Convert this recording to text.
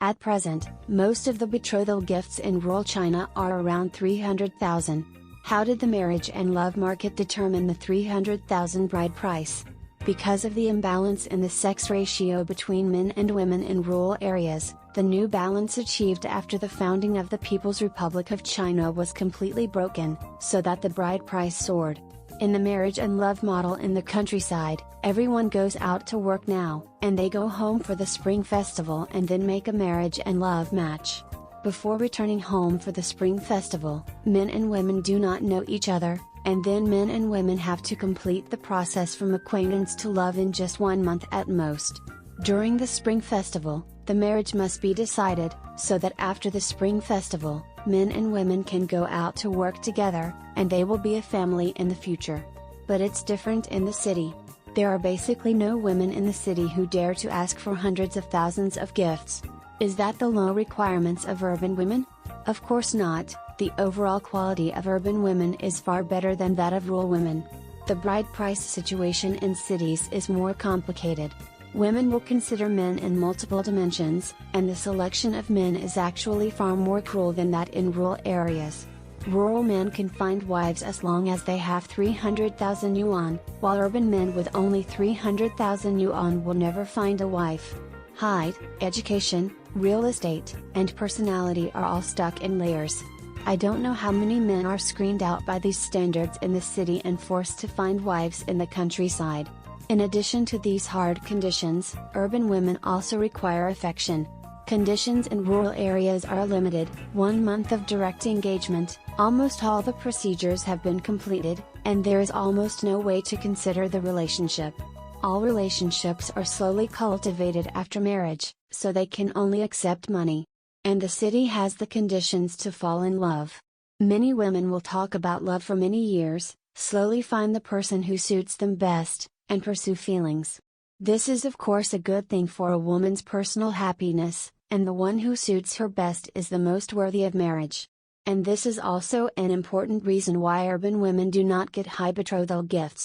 At present, most of the betrothal gifts in rural China are around 300,000. How did the marriage and love market determine the 300,000 bride price? Because of the imbalance in the sex ratio between men and women in rural areas, the new balance achieved after the founding of the People's Republic of China was completely broken, so that the bride price soared. In the marriage and love model in the countryside, everyone goes out to work now, and they go home for the Spring Festival and then make a marriage and love match. Before returning home for the Spring Festival, men and women do not know each other, and then men and women have to complete the process from acquaintance to love in just 1 month at most. During the Spring Festival, the marriage must be decided, so that after the Spring Festival, men and women can go out to work together, and they will be a family in the future. But it's different in the city. There are basically no women in the city who dare to ask for hundreds of thousands of gifts. Is that the low requirements of urban women? Of course not. The overall quality of urban women is far better than that of rural women. The bride price situation in cities is more complicated. Women will consider men in multiple dimensions, and the selection of men is actually far more cruel than that in rural areas. Rural men can find wives as long as they have 300,000 yuan, while urban men with only 300,000 yuan will never find a wife. Height, education, real estate, and personality are all stuck in layers. I don't know how many men are screened out by these standards in the city and forced to find wives in the countryside. In addition to these hard conditions, urban women also require affection. Conditions in rural areas are limited, 1 month of direct engagement, almost all the procedures have been completed, and there is almost no way to consider the relationship. All relationships are slowly cultivated after marriage, so they can only accept money. And the city has the conditions to fall in love. Many women will talk about love for many years, slowly find the person who suits them best, and pursue feelings. This is of course a good thing for a woman's personal happiness, and the one who suits her best is the most worthy of marriage. And this is also an important reason why urban women do not get high betrothal gifts.